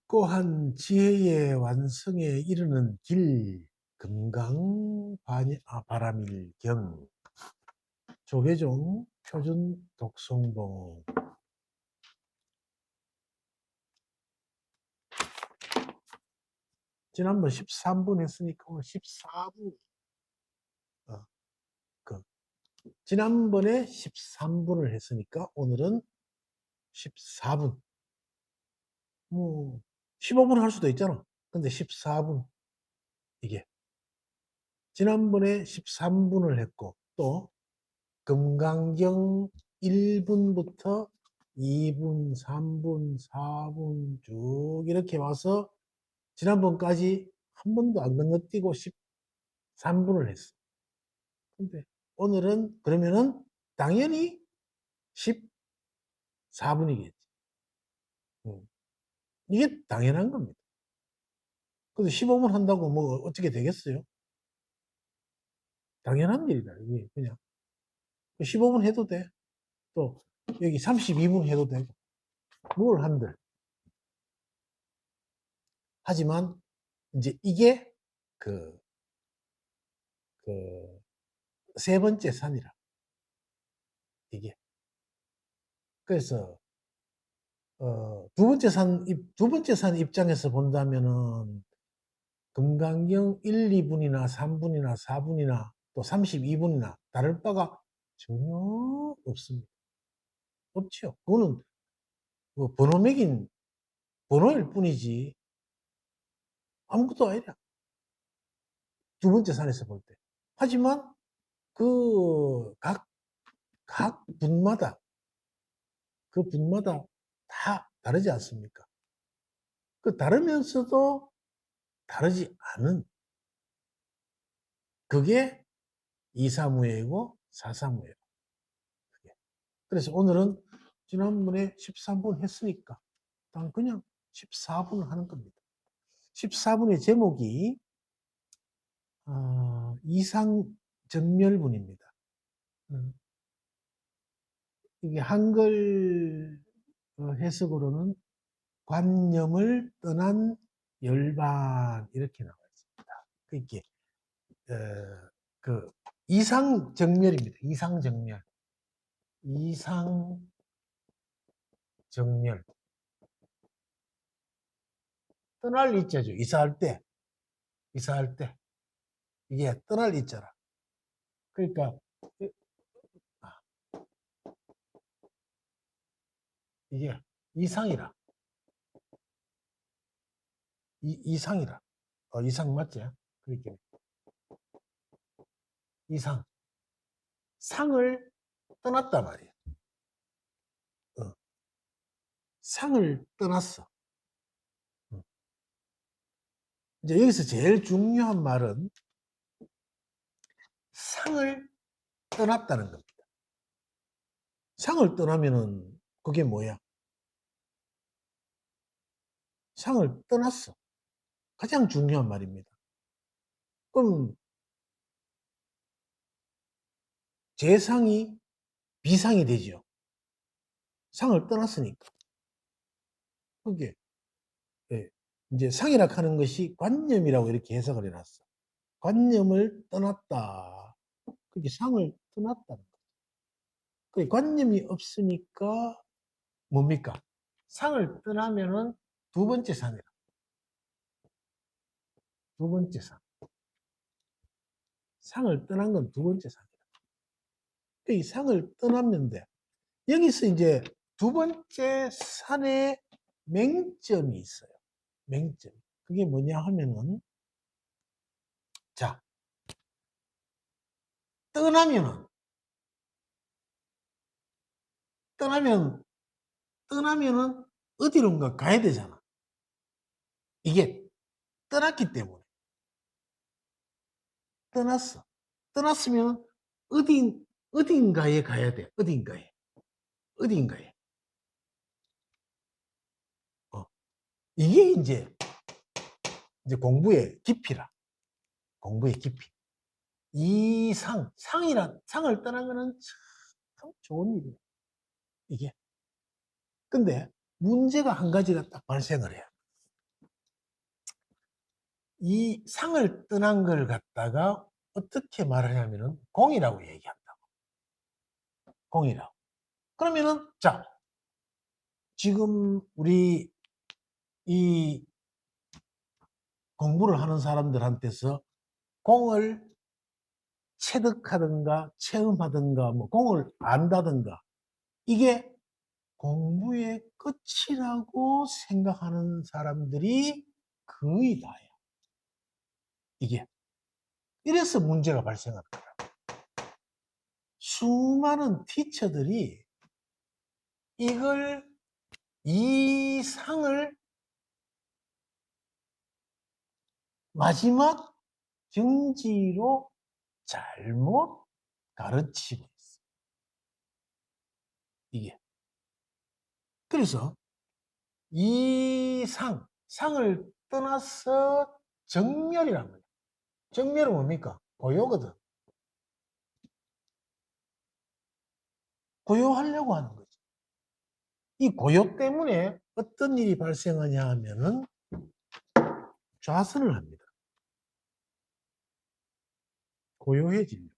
고한 지혜의 완성에 이르는 길 금강바람일경 조계종 표준 독송본. 지난번 13분 했으니까 오늘 14분. 지난번에 13분을 했으니까 오늘은 14분. 뭐 15분 할 수도 있잖아. 근데 14분. 이게 지난번에 13분을 했고 또 금강경 1분부터 2분, 3분, 4분 쭉 이렇게 와서 지난번까지 한 번도 안 건너뛰고 13분을 했어. 근데 오늘은 그러면은 당연히 14분이겠지. 이게 당연한 겁니다. 근데 15분 한다고 뭐 어떻게 되겠어요? 당연한 일이다. 이게 그냥 15분 해도 돼. 또 여기 32분 해도 되고 뭘 한들. 하지만 이제 이게 그 세 번째 산이라. 이게. 그래서, 두 번째 산 입장에서 본다면은, 금강경 1, 2분이나 3분이나 4분이나 또 32분이나 다를 바가 전혀 없습니다. 없죠. 그거는 뭐 번호 매긴 번호일 뿐이지 아무것도 아니라. 두 번째 산에서 볼 때. 하지만 각 분마다 그 분마다 다 다르지 않습니까? 그 다르면서도 다르지 않은 그게 2사무예고 4사무예요. 그래서 오늘은 지난번에 13분 했으니까 그냥 14분 하는 겁니다. 14분의 제목이 이상정멸분입니다. 이게 한글 해석으로는 관념을 떠난 열반 이렇게 나와 있습니다. 이게 그 이상정멸입니다. 이상정멸. 이상정멸. 떠날 이자죠. 이사할 때. 이게 떠날 이자라. 그러니까 이게 이상이라. 이상이라. 이상 맞지? 그렇게. 이상. 상을 떠났단 말이에요. 상을 떠났어. 이제 여기서 제일 중요한 말은 상을 떠났다는 겁니다. 상을 떠나면은 그게 뭐야? 상을 떠났어. 가장 중요한 말입니다. 그럼 제상이 비상이 되죠. 상을 떠났으니까. 그게 예, 이제 상이라 하는 것이 관념이라고 이렇게 해석을 해놨어. 관념을 떠났다. 그게 상을 떠났다는 거죠. 그 관념이 없으니까 뭡니까? 상을 떠나면은 두 번째 산이라. 두 번째 산. 상을 떠난 건 두 번째 산이라. 이 상을 떠났는데 여기서 이제 두 번째 산에 맹점이 있어요. 맹점. 그게 뭐냐 하면은 자, 떠나면은 떠나면 떠나면은 어디론가 가야 되잖아. 이게 떠났기 때문에. 떠났어. 떠났으면 어딘가에 가야 돼. 어딘가에. 이게 이제 공부의 깊이라. 공부의 깊이. 상을 떠난 거는 참 좋은 일이야. 이게. 근데 문제가 한 가지가 딱 발생을 해요. 이 상을 떠난 걸 갖다가 어떻게 말하냐면은 공이라고 얘기한다고. 공이라고. 그러면은, 자, 지금 우리 이 공부를 하는 사람들한테서 공을 체득하든가 체험하든가 뭐 공을 안다든가 이게 공부의 끝이라고 생각하는 사람들이 거의 다예요. 이게. 이래서 문제가 발생하는 거예요. 수많은 티처들이 이 상을 마지막 경지로 잘못 가르치고 있어요. 이게. 그래서 이 상을 떠나서 정멸이란 거예요. 정멸은 뭡니까? 고요거든. 고요하려고 하는 거지. 이 고요 때문에 어떤 일이 발생하냐 하면은 좌선을 합니다. 고요해지려.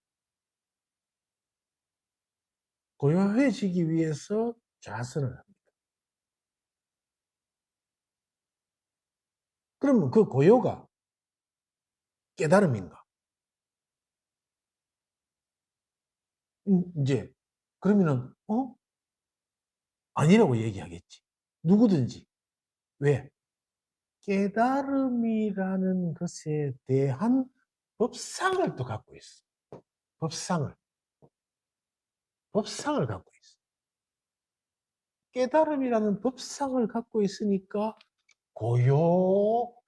고요해지기 위해서 좌선을 합니다. 그러면 그 고요가 깨달음인가? 이제 그러면은 아니라고 얘기하겠지. 누구든지. 왜? 깨달음이라는 것에 대한 법상을 또 갖고 있어. 법상을. 법상을 갖고 있어. 깨달음이라는 법상을 갖고 있으니까 고요하려고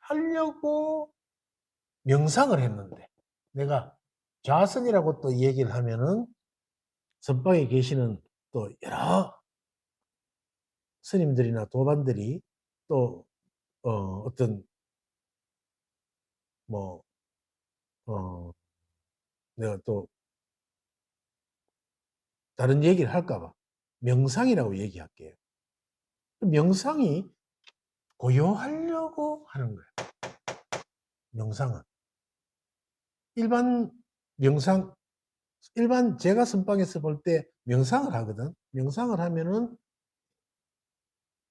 명상을 했는데 내가 좌선이라고 또 얘기를 하면은 선방에 계시는 또 여러 스님들이나 도반들이 또 어떤 뭐 내가 또 다른 얘기를 할까 봐 명상이라고 얘기할게요. 명상이 고요하려고 하는 거예요. 명상은 일반 명상 일반 제가 선방에서 볼 때 명상을 하거든. 명상을 하면은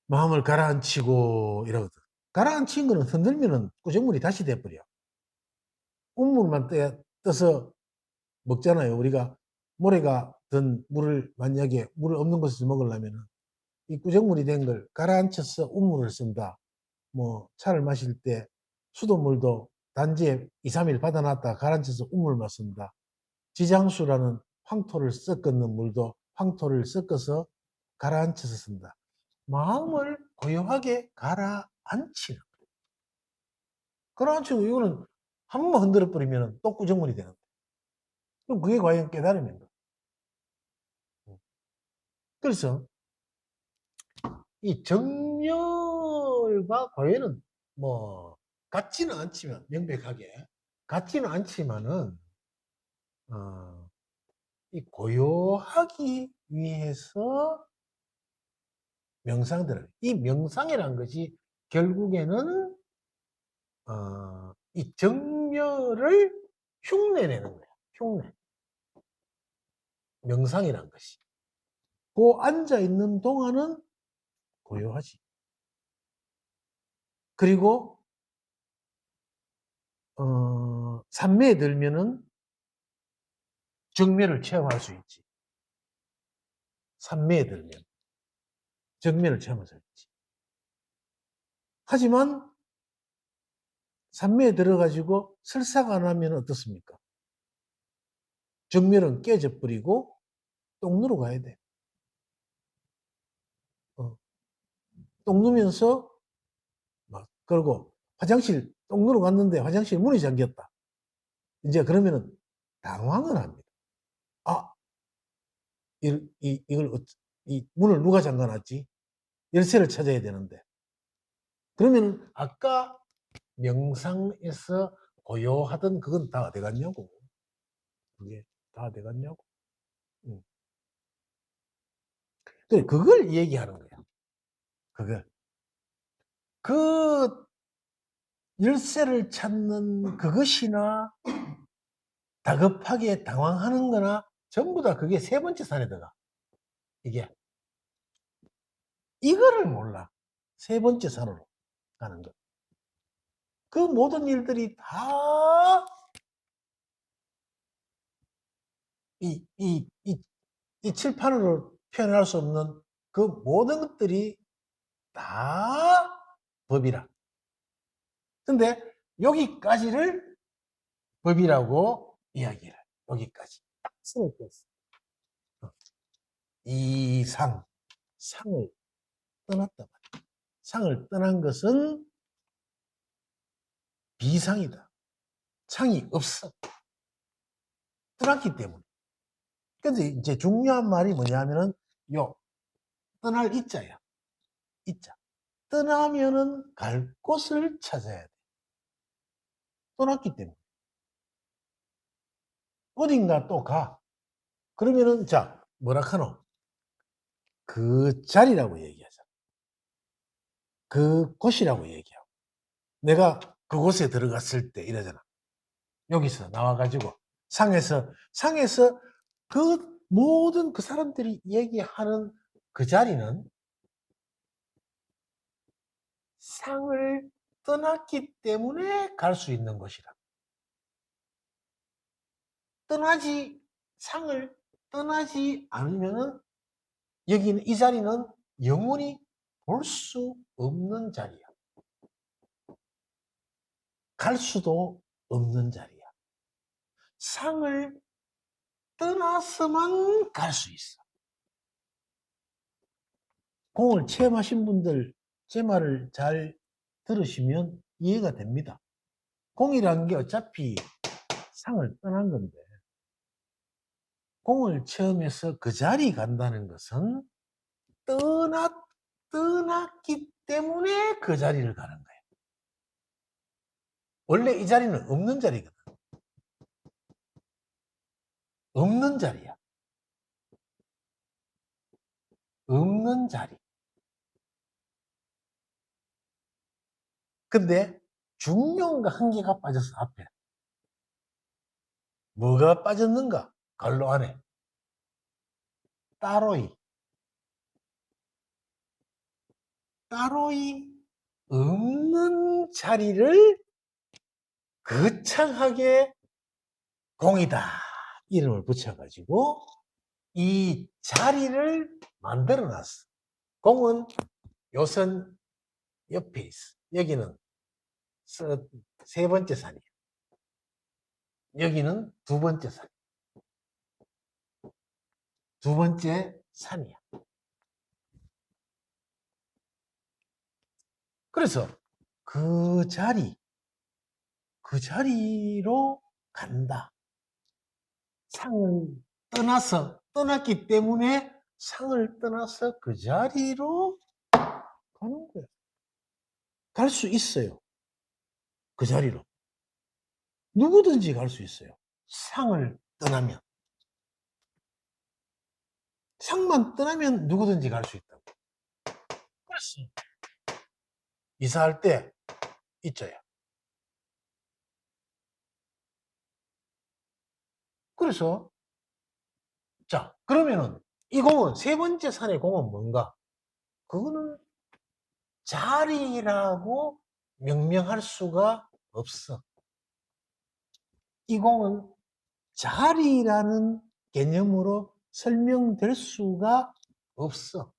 마음을 가라앉히고 이러거든. 가라앉힌 거는 흔들면은 구정물이 다시 돼버려. 운물만 떠서 먹잖아요. 우리가 모래가 든 물을 만약에 물을 없는 곳에서 먹으려면은 이 구정물이 된 걸 가라앉혀서 운물을 쓴다. 뭐 차를 마실 때 수돗물도 단지에 2, 3일 받아놨다가 가라앉혀서 운물만 쓴다. 지장수라는 황토를 섞는 물도 황토를 섞어서 가라앉혀서 쓴다. 마음을 고요하게 가라앉히는 거예요. 가라앉히고 이거는 한 번만 흔들어 버리면 또 구정물이 되는 거예요. 그럼 그게 과연 깨달음인가? 그래서 이 정열과 고요는 뭐 같지는 않지만 명백하게 같지는 않지만은 이 고요하기 위해서 이 명상이라는 것이 결국에는 이 정열을 흉내내는 거야. 흉내. 명상이란 것이. 그 앉아 있는 동안은 고요하지. 그리고 산매에 들면은 정멸을 체험할 수 있지. 산매에 들면 정멸을 체험할 수 있지. 하지만 산매에 들어가지고 설사가 안 하면 어떻습니까? 정멸은 깨져버리고 똥 누러 가야 돼. 똥 누면서 막 그러고 화장실 똥 누러 갔는데 화장실 문이 잠겼다. 이제 그러면은 당황을 합니다. 아, 이 문을 누가 잠가놨지? 열쇠를 찾아야 되는데. 그러면 아까 명상에서 고요하던 그건 다 어디 갔냐고. 그게 다 어디 갔냐고. 응. 그걸 얘기하는 거야. 그걸. 그 열쇠를 찾는 그것이나 다급하게 당황하는 거나 전부 다 그게 세 번째 산에 들어가. 이게. 이거를 몰라. 세 번째 산으로 가는 것. 그 모든 일들이 다 이 칠판으로 표현할 수 없는 그 모든 것들이 다 법이라. 근데 여기까지를 법이라고 이야기를 해. 여기까지. 딱 선을 뺐어. 이 상을 떠났단 말이야. 상을 떠난 것은 비상이다. 상이 없어. 떠났기 때문에. 근데 이제 중요한 말이 뭐냐면은 요 떠날 이자야. 이자. 떠나면은 갈 곳을 찾아야 돼. 떠났기 때문에. 어딘가 또 가. 그러면은 자, 뭐라 카노? 그 자리라고 얘기하자. 그 곳이라고 얘기하고. 내가 그곳에 들어갔을 때 이러잖아. 여기서 나와가지고 상에서 그 모든 그 사람들이 얘기하는 그 자리는 상을 떠났기 때문에 갈 수 있는 곳이라. 상을 떠나지 않으면은 여기는 이 자리는 영원히 볼 수 없는 자리야. 갈 수도 없는 자리야. 상을 떠나서만 갈 수 있어. 공을 체험하신 분들 제 말을 잘 들으시면 이해가 됩니다. 공이라는 게 어차피 상을 떠난 건데 공을 체험해서 그 자리 간다는 것은 떠났기 때문에 그 자리를 가는 거예요. 원래 이 자리는 없는 자리거든. 없는 자리야. 없는 자리. 근데 중요한 거 한 개가 빠졌어, 앞에. 뭐가 빠졌는가? 갈로 안에. 따로이. 따로이 없는 자리를 거창하게 공이다. 이름을 붙여가지고 이 자리를 만들어 놨어. 공은 요선 옆에 있어. 여기는 세 번째 산이야. 여기는 두 번째 산. 두 번째 산이야. 그래서 그 자리로 간다. 상을 떠났기 때문에 상을 떠나서 그 자리로 가는 거야. 갈 수 있어요. 그 자리로. 누구든지 갈 수 있어요. 상을 떠나면. 상만 떠나면 누구든지 갈 수 있다고. 그래서 이사할 때 있죠요. 그래서 자, 그러면은 이 공은 세 번째 산의 공은 뭔가? 그거는 자리라고 명명할 수가 없어. 이 공은 자리라는 개념으로 설명될 수가 없어.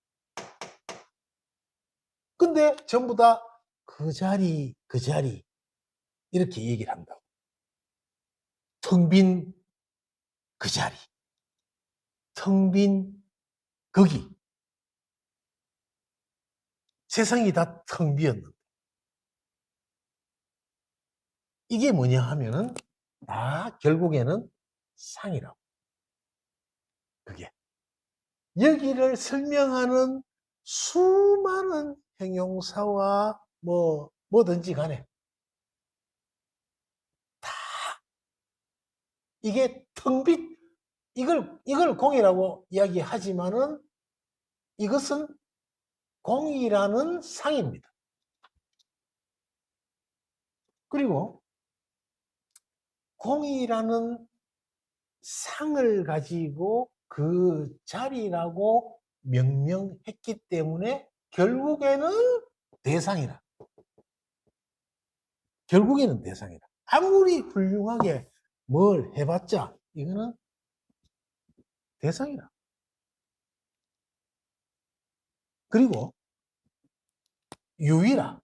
근데 전부 다 그 자리, 이렇게 얘기를 한다고. 텅 빈 그 자리, 텅 빈 거기. 세상이 다 텅 비었는데. 이게 뭐냐 하면은 다 결국에는 상이라고. 그게. 여기를 설명하는 수많은 형용사와 뭐든지 간에 이게 텅 빈, 이걸 공이라고 이야기하지만은 이것은 공이라는 상입니다. 그리고 공이라는 상을 가지고 그 자리라고 명명했기 때문에 결국에는 대상이라. 결국에는 대상이라. 아무리 훌륭하게 뭘 해봤자 이거는 대상이라. 그리고 유의라.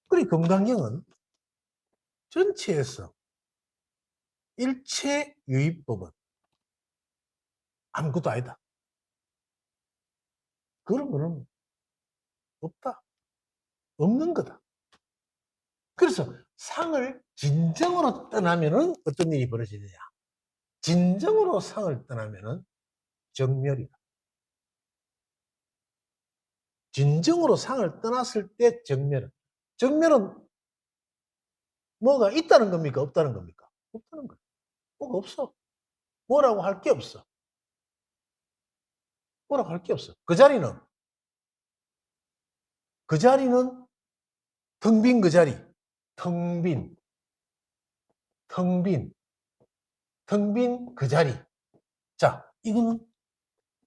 그리고 금강경은 전체에서 일체 유의법은 아무것도 아니다. 그런 거는 없다. 없는 거다. 그래서 상을 진정으로 떠나면은 어떤 일이 벌어지느냐. 진정으로 상을 떠나면은 정멸이다. 진정으로 상을 떠났을 때 정멸은. 정멸은 뭐가 있다는 겁니까? 없다는 겁니까? 없다는 거예요. 뭐가 없어. 뭐라고 할 게 없어. 뭐라고 할 게 없어. 그 자리는 텅 빈 그 자리. 텅 빈. 텅 빈. 텅 빈 그 자리. 자, 이거는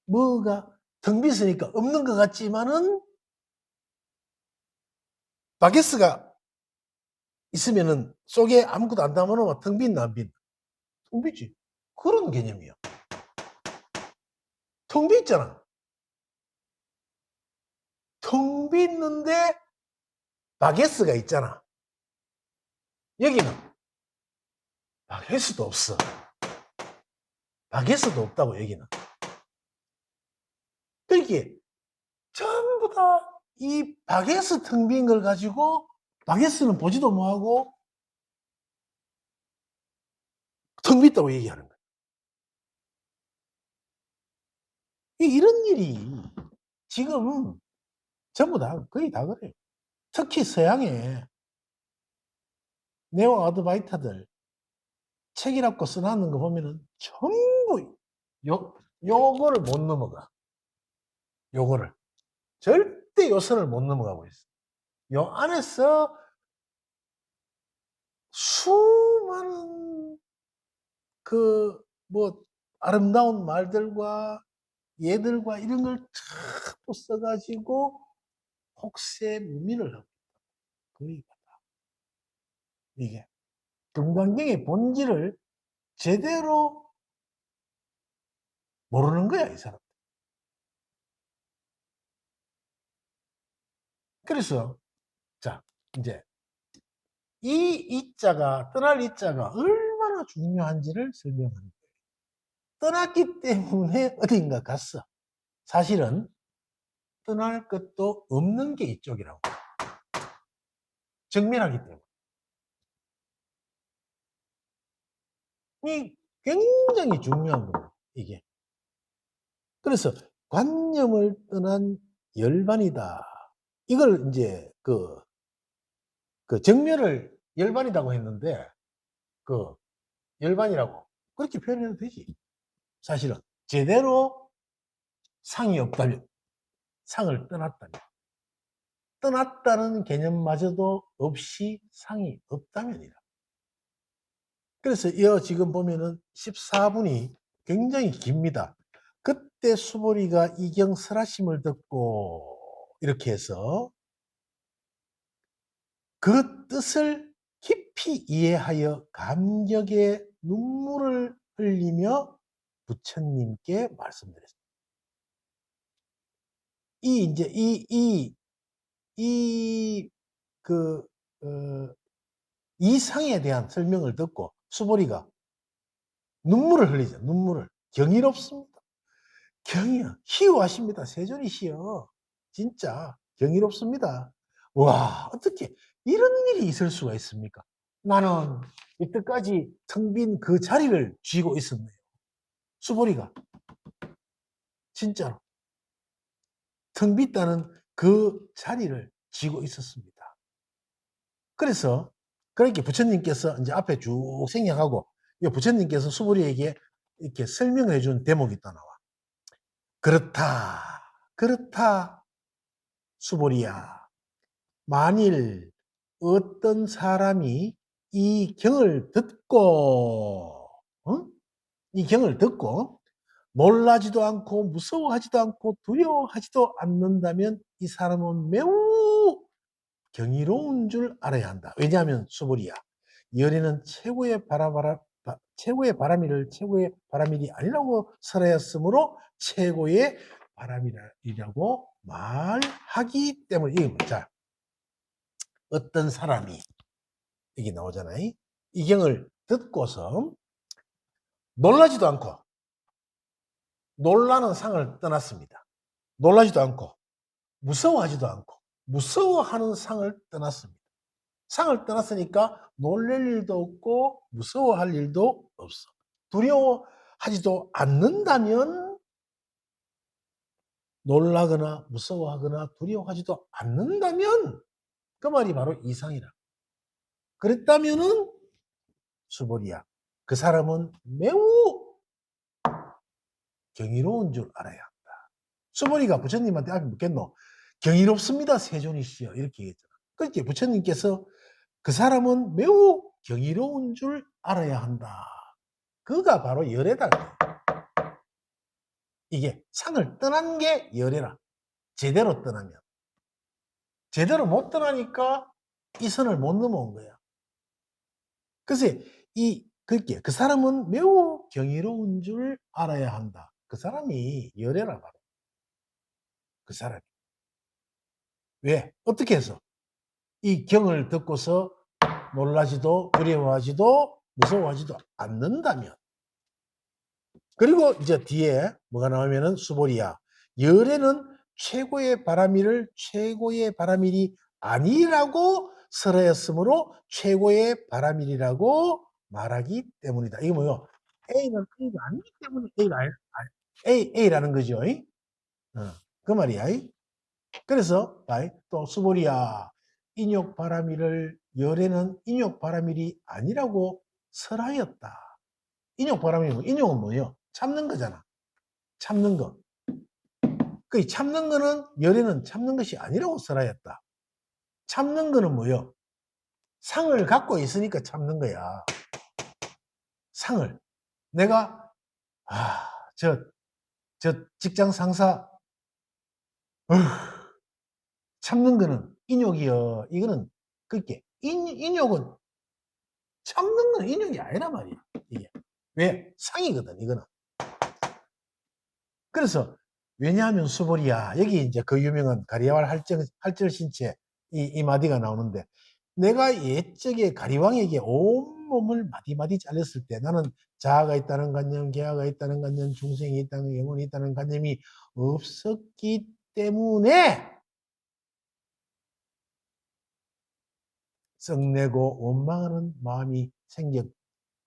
뭐가 텅 빈으니까 없는 것 같지만은 바게스가 있으면은 속에 아무것도 안 담아놓으면 텅 빈, 안 빈? 텅 비지. 그런 개념이야. 텅 비있잖아. 텅 비있는데 바게스가 있잖아. 여기는 바게스도 없어. 바게스도 없다고 여기는. 그러니까 전부 다 이 바게스 텅 빈 걸 가지고 바게스는 보지도 못하고 텅 빈다고 얘기하는 거야. 이런 일이 지금 전부 다 거의 다 그래요. 특히 서양의 네오 아드바이터들 책이라고 써놨는 거 보면은 전부 요거를 못 넘어가. 요거를. 절대 요 선을 못 넘어가고 있어. 요 안에서 수많은 그 뭐 아름다운 말들과 예들과 이런 걸 자꾸 써가지고 혹세 무민을 하고 있다. 거의 다. 이게 금강경의 본질을 제대로 모르는 거야, 이 사람. 그래서 자, 이제 이 이자가 떠날 이자가 얼마나 중요한지를 설명하는 거예요. 떠났기 때문에 어딘가 갔어. 사실은 떠날 것도 없는 게 이쪽이라고. 정밀하기 때문에. 이 굉장히 중요한 겁니다. 이게. 그래서 관념을 떠난 열반이다. 이걸 이제 그 정멸을 열반이라고 했는데 그 열반이라고 그렇게 표현해도 되지. 사실은 제대로 상이 없다면, 상을 떠났다면, 떠났다는 개념마저도 없이 상이 없다면이다. 그래서 이 지금 보면은 14분이 굉장히 깁니다. 그때 수보리가 이경설하심을 듣고 이렇게 해서 그 뜻을 깊이 이해하여 감격의 눈물을 흘리며 부처님께 말씀드렸습니다. 이 이제 그 이상에 대한 설명을 듣고 수보리가 눈물을 흘리죠. 눈물을. 경이롭습니다. 경이요. 희우하십니다. 세존이시여. 진짜 경이롭습니다. 와, 어떻게 이런 일이 있을 수가 있습니까? 나는 이때까지 텅 빈 그 자리를 쥐고 있었네요. 수보리가. 진짜로. 텅 빈다는 그 자리를 쥐고 있었습니다. 그래서 그렇게 부처님께서 이제 앞에 쭉 생략하고 부처님께서 수보리에게 이렇게 설명을 해준 대목이 또 나와. 그렇다. 그렇다. 수보리야. 만일 어떤 사람이 이 경을 듣고, 이 경을 듣고 놀라지도 않고 무서워하지도 않고 두려워하지도 않는다면 이 사람은 매우 경이로운 줄 알아야 한다. 왜냐하면 수보리야, 열애는 최고의 바람일이 아니라고 설하였으므로 최고의 바람이라고 말하기 때문에. 이게 뭐자, 어떤 사람이, 이게 나오잖아요. 이 경을 듣고서 놀라지도 않고, 놀라는 상을 떠났습니다. 놀라지도 않고 무서워하지도 않고 무서워하는 상을 떠났습니다. 상을 떠났으니까 놀랄 일도 없고 무서워할 일도 없어. 두려워하지도 않는다면, 놀라거나 무서워하거나 두려워하지도 않는다면 그 말이 바로 이상이라. 그랬다면은 수보리야, 그 사람은 매우 경이로운 줄 알아야 한다. 수보리가 부처님한테 앞에 묻겠노? 경이롭습니다, 세존이시여, 이렇게 얘기했잖아. 그렇게 부처님께서 그 사람은 매우 경이로운 줄 알아야 한다. 그가 바로 열애다. 이게 상을 떠난 게 열애라. 제대로 떠나면. 제대로 못 떠나니까 이 선을 못 넘어온 거야. 그래서 그렇게 그 사람은 매우 경이로운 줄 알아야 한다. 그 사람이 열애라 바로. 그 사람이. 왜? 어떻게 해서? 이 경을 듣고서 놀라지도 두려워하지도 무서워하지도 않는다면. 그리고 이제 뒤에 뭐가 나오면은 수보리야, 열애는 최고의 바람일이 아니라고 설하였으므로 최고의 바람일이라고 말하기 때문이다. 이게 뭐요? A는 A가 아니기 때문에 A라는 거죠. 그 말이야. 그래서 또 수보리야, 열애는 인욕 바람일이 아니라고 설하였다. 인욕 바람이 인욕은 뭐예요? 참는 거잖아. 참는 거. 그 참는 거는, 열애는 참는 것이 아니라고 설하였다. 참는 거는 뭐예요? 상을 갖고 있으니까 참는 거야. 상을. 내가 저 직장 상사 참는 거는 인욕이요. 이거는 그렇게 인욕은, 참는 건 인욕이 아니란 말이야. 이게 왜? 상이거든, 이거는. 그래서 왜냐하면 수보리야, 여기 이제 그 유명한 가리와할 할절신체 이 마디가 나오는데, 내가 옛적에 가리왕에게 온몸을 마디마디 잘렸을 때 나는 자아가 있다는 관념, 계하가 있다는 관념, 중생이 있다는, 영혼이 있다는 관념이 없었기 때문에 썩내고 원망하는 마음이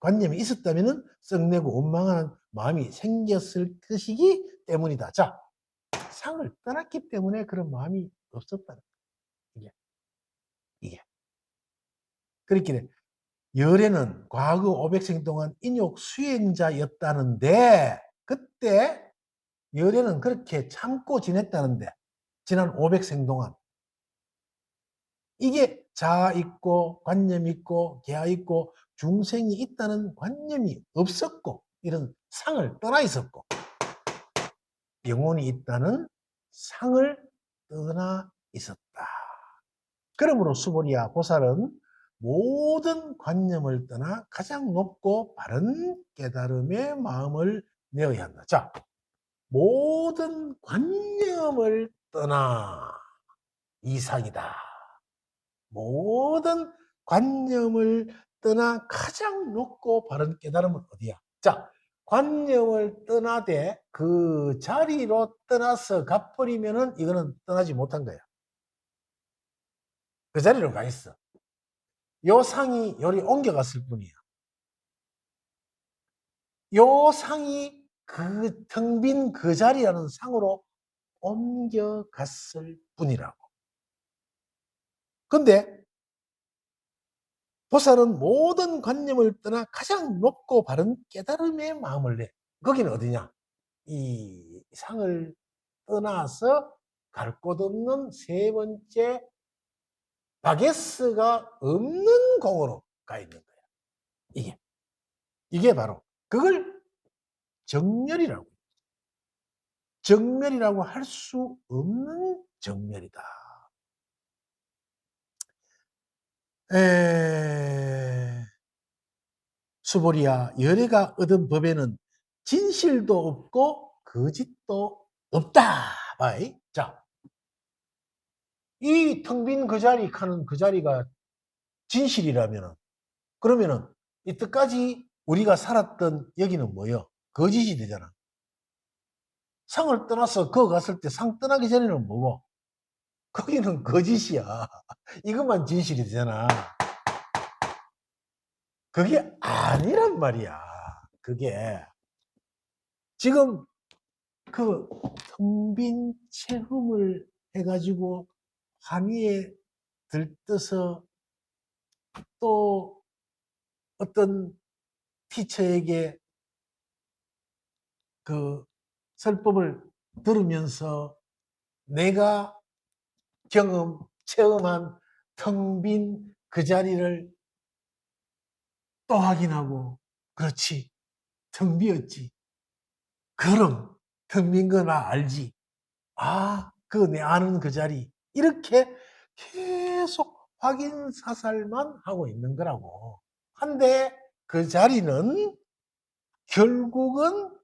관념이 있었다면 썩내고 원망하는 마음이 생겼을 것이기 때문이다. 자, 상을 떠났기 때문에 그런 마음이 없었다는 거예요. 이게. 그렇기에 열애는 과거 500생 동안 인욕 수행자였다는데, 그때 열애는 그렇게 참고 지냈다는데, 지난 500생 동안 이게 자아 있고 관념 있고 계하 있고 중생이 있다는 관념이 없었고, 이런 상을 떠나 있었고, 영혼이 있다는 상을 떠나 있었다. 그러므로 수보리야, 보살은 모든 관념을 떠나 가장 높고 바른 깨달음의 마음을 내어야 한다. 자, 모든 관념을 떠나 이상이다. 모든 관념을 떠나 가장 높고 바른 깨달음은 어디야? 자, 관념을 떠나되 그 자리로 떠나서 가버리면은 이거는 떠나지 못한 거야. 그 자리로 가 있어. 요 상이 요리 옮겨갔을 뿐이야. 요 상이 그 텅 빈 그 자리라는 상으로 옮겨갔을 뿐이라고. 근데 보살은 모든 관념을 떠나 가장 높고 바른 깨달음의 마음을 내. 거기는 어디냐? 이 상을 떠나서 갈 곳 없는 세 번째 바게스가 없는 공으로 가 있는 거야. 이게 바로 그걸 정멸이라고. 정멸이라고 할 수 없는 정멸이다. 수보리야, 열애가 얻은 법에는 진실도 없고 거짓도 없다. 바이. 자, 이 텅 빈 그 자리 하는 그 자리가 진실이라면은, 그러면은 이때까지 우리가 살았던 여기는 뭐요? 거짓이 되잖아. 상을 떠나서 거 갔을 때 상 떠나기 전에는 뭐고? 거기는 거짓이야. 이것만 진실이 되잖아. 그게 아니란 말이야. 그게 지금 그 텅 빈 체험을 해가지고 환희에 들떠서 또 어떤 티처에게 그 설법을 들으면서 내가 체험한 텅 빈 그 자리를 또 확인하고, 그렇지, 텅 비었지. 그럼 텅 빈 거 나 알지. 그 내 아는 그 자리. 이렇게 계속 확인 사살만 하고 있는 거라고. 한데 그 자리는 결국은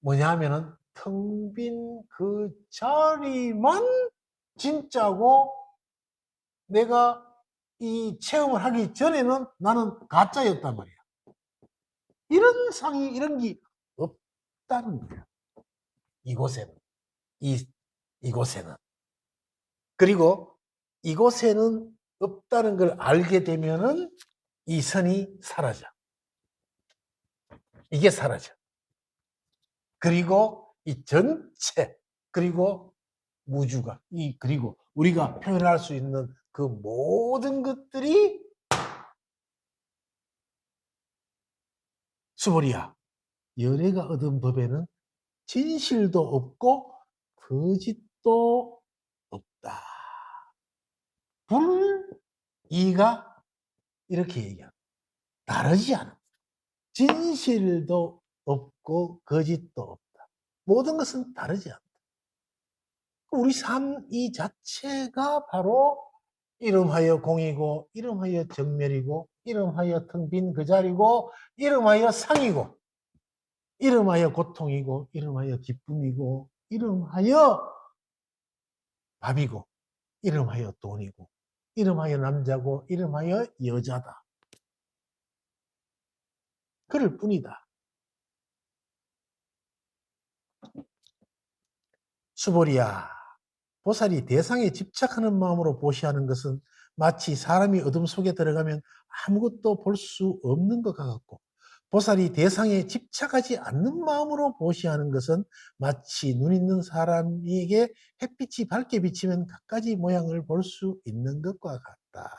뭐냐면은 텅 빈 그 자리만 진짜고, 내가 이 체험을 하기 전에는 나는 가짜였단 말이야. 이런 상이, 이런 게 없다는 거야. 이곳에는. 이곳에는. 그리고 이곳에는 없다는 걸 알게 되면은 이 선이 사라져. 이게 사라져. 그리고 이 전체, 그리고 우주가, 그리고 우리가 표현할 수 있는 그 모든 것들이 수보리야, 열애가 얻은 법에는 진실도 없고 거짓도 없다. 불이가 이렇게 얘기합니다. 다르지 않아. 진실도 없고 거짓도 없다. 모든 것은 다르지 않다. 우리 삶 이 자체가 바로 이름하여 공이고, 이름하여 정멸이고, 이름하여 텅 빈 그 자리고, 이름하여 상이고, 이름하여 고통이고, 이름하여 기쁨이고, 이름하여 밥이고, 이름하여 돈이고, 이름하여 남자고, 이름하여 여자다. 그럴 뿐이다. 수보리야, 보살이 대상에 집착하는 마음으로 보시하는 것은 마치 사람이 어둠 속에 들어가면 아무것도 볼 수 없는 것 같고, 보살이 대상에 집착하지 않는 마음으로 보시하는 것은 마치 눈 있는 사람에게 햇빛이 밝게 비치면 갖가지 모양을 볼 수 있는 것과 같다.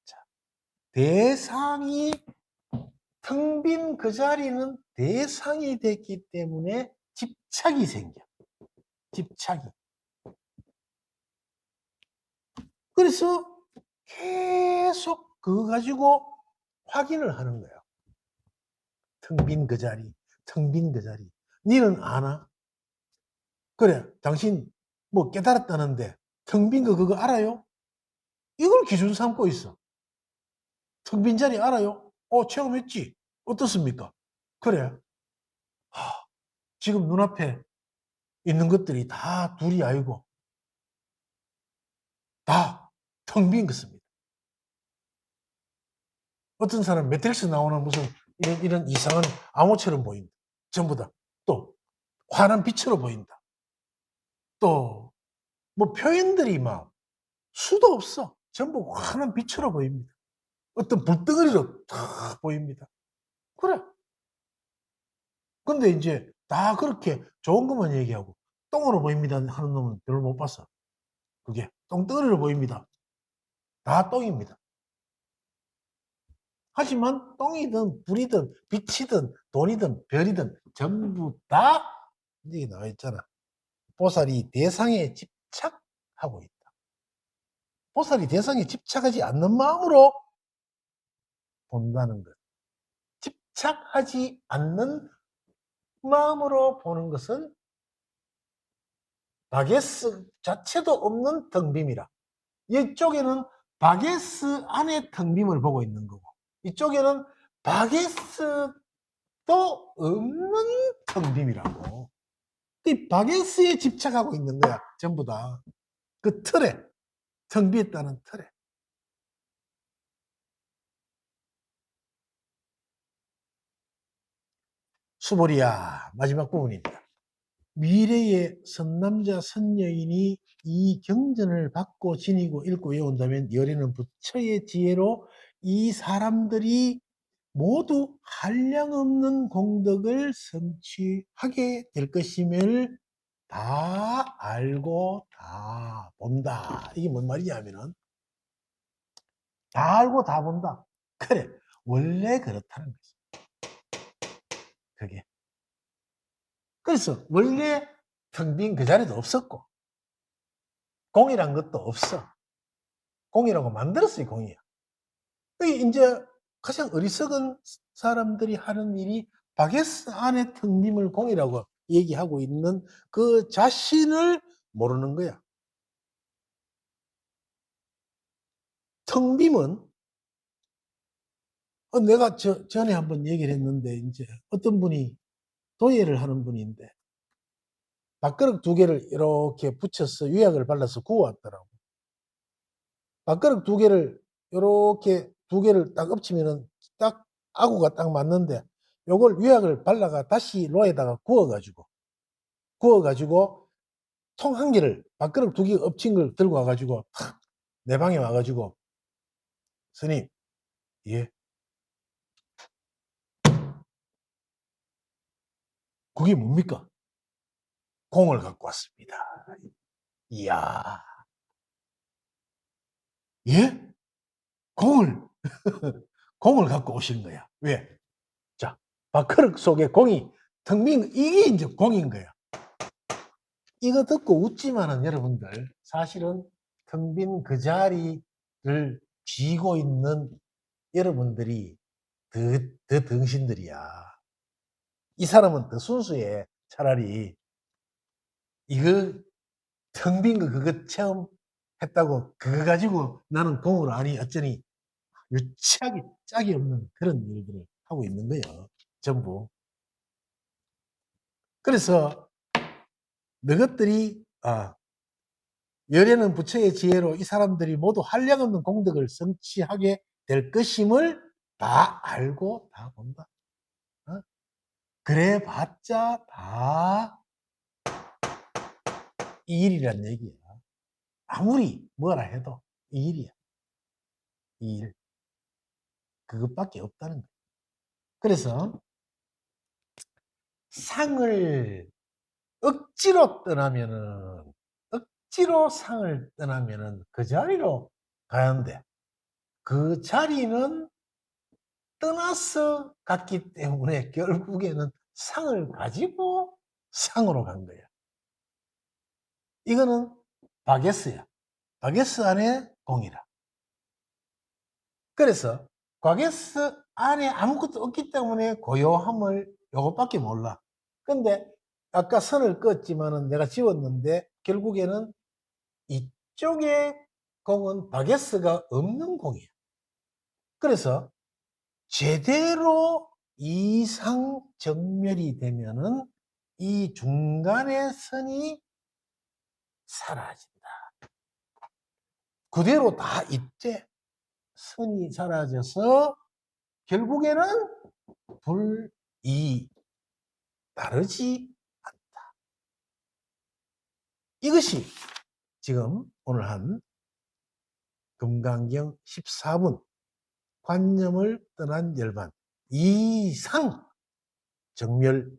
자, 대상이 텅 빈 그 자리는 대상이 됐기 때문에 집착이 생겨. 집착이. 그래서 계속 그거 가지고 확인을 하는 거예요. 텅 빈 그 자리, 텅 빈 그 자리. 니는 아나? 그래, 당신 뭐 깨달았다는데 텅 빈 거 그거 알아요? 이걸 기준 삼고 있어. 텅 빈 자리 알아요? 체험했지? 어떻습니까? 그래. 지금 눈앞에 있는 것들이 다 둘이 아니고 다 텅 빈 것입니다. 어떤 사람 매트릭스 나오는 무슨 이런 이상한 암호처럼 보인다. 전부 다. 또 환한 빛으로 보인다. 또 뭐 표현들이 막 수도 없어. 전부 환한 빛으로 보입니다. 어떤 불덩어리로 탁 보입니다. 그래. 근데 이제 다 그렇게 좋은 것만 얘기하고 똥으로 보입니다 하는 놈은 별로 못 봤어. 그게 똥덩어리로 보입니다. 다 똥입니다. 하지만 똥이든 불이든 빛이든 돈이든 별이든 전부 다 이게 나와 있잖아. 보살이 대상에 집착하고 있다. 보살이 대상에 집착하지 않는 마음으로 본다는 것. 집착하지 않는 마음으로 보는 것은 바게스 자체도 없는 텅빔이라. 이쪽에는 바게스 안에 텅빔을 보고 있는 거고, 이쪽에는 바게스도 없는 텅빔이라고. 이 바게스에 집착하고 있는 거야, 전부 다. 그 틀에, 텅 비었다는 틀에. 수보리야, 마지막 부분입니다. 미래의 선남자, 선여인이 이 경전을 받고 지니고 읽고 외운다면 열애는 부처의 지혜로 이 사람들이 모두 한량없는 공덕을 성취하게 될 것임을 다 알고 다 본다. 이게 뭔 말이냐면은 다 알고 다 본다. 그래, 원래 그렇다는 거지. 그게. 그래서 원래 텅 빈 그 자리도 없었고 공이란 것도 없어. 공이라고 만들었어요, 공이야. 그게 이제 가장 어리석은 사람들이 하는 일이 바게스 안에 텅 빔을 공이라고 얘기하고 있는 그 자신을 모르는 거야. 텅 빔은 내가 전에 한번 얘기를 했는데 이제 어떤 분이 도예를 하는 분인데 밥그릇 두 개를 이렇게 붙여서 유약을 발라서 구워왔더라고. 밥그릇 두 개를 이렇게 두 개를 딱 엎치면은 딱 아구가 딱 맞는데 요걸 유약을 발라가 다시 로에다가 구워가지고 통 한 개를 밥그릇 두 개 엎친 걸 들고 와가지고 내 방에 와가지고 스님, 예, 그게 뭡니까? 공을 갖고 왔습니다. 이야, 예? 공을 공을 갖고 오신 거야. 왜? 자, 밥그릇 속에 공이 텅 빈 이게 이제 공인 거야. 이거 듣고 웃지만은 여러분들 사실은 텅 빈 그 자리를 쥐고 있는 여러분들이 더 등신들이야. 이 사람은 더 순수해. 차라리 이거 텅 빈 거 그거 체험했다고 그거 가지고 나는 공을 아니 어쩌니 유치하게 짝이 없는 그런 일들을 하고 있는 거예요. 전부. 그래서 너것들이 열애는 부처의 지혜로 이 사람들이 모두 한량없는 공덕을 성취하게 될 것임을 다 알고 다 본다. 그래 봤자 다 이 일이란 얘기야. 아무리 뭐라 해도 이 일이야. 이 일. 그것밖에 없다는 거야. 그래서 상을 억지로 상을 떠나면은 그 자리로 가는데 그 자리는 떠나서 갔기 때문에 결국에는 상을 가지고 상으로 간 거야. 이거는 바게스야. 바게스 안에 공이라. 그래서 바게스 안에 아무것도 없기 때문에 고요함을 요것밖에 몰라. 근데 아까 선을 그었지만은 내가 지웠는데 결국에는 이쪽에 공은 바게스가 없는 공이야. 그래서 제대로 이상정멸이 되면은 이 중간의 선이 사라진다. 그대로 다 있대. 선이 사라져서 결국에는 불이 다르지 않다. 이것이 지금 오늘 한 금강경 14분 관념을 떠난 열반 이상 정멸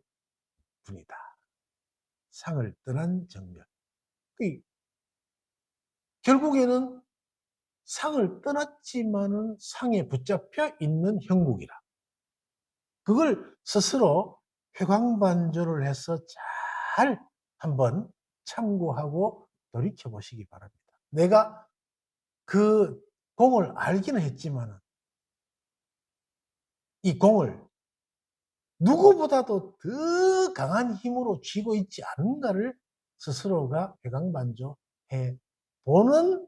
분이다. 상을 떠난 정멸. 결국에는 상을 떠났지만은 상에 붙잡혀 있는 형국이라. 그걸 스스로 회광반조를 해서 잘 한번 참고하고 돌이켜 보시기 바랍니다. 내가 그 공을 알기는 했지만 이 공을 누구보다도 더 강한 힘으로 쥐고 있지 않은가를 스스로가 회광반조해 보는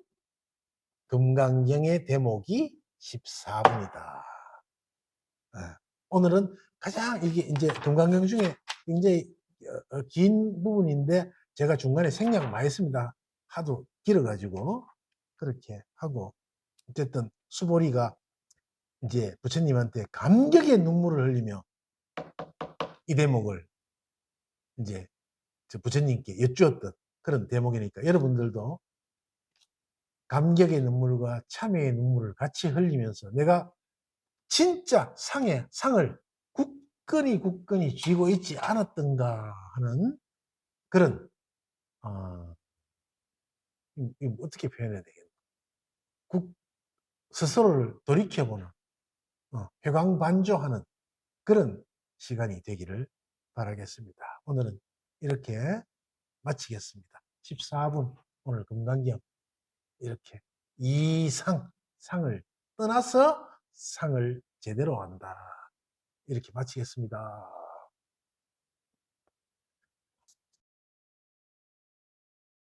금강경의 대목이 14분이다. 오늘은 가장 이게 이제 금강경 중에 굉장히 긴 부분인데 제가 중간에 생략 많이 했습니다. 하도 길어가지고 그렇게 하고 어쨌든 수보리가 이제 부처님한테 감격의 눈물을 흘리며 이 대목을 이제 부처님께 여쭈었던 그런 대목이니까 여러분들도 감격의 눈물과 참회의 눈물을 같이 흘리면서 내가 진짜 상을 굳건히 쥐고 있지 않았던가 하는 그런 어떻게 표현해야 되겠나? 스스로를 돌이켜보는 회광반조하는 그런 시간이 되기를 바라겠습니다. 오늘은 이렇게 마치겠습니다. 14분 오늘 금강경 이렇게 상을 떠나서 상을 제대로 한다. 이렇게 마치겠습니다.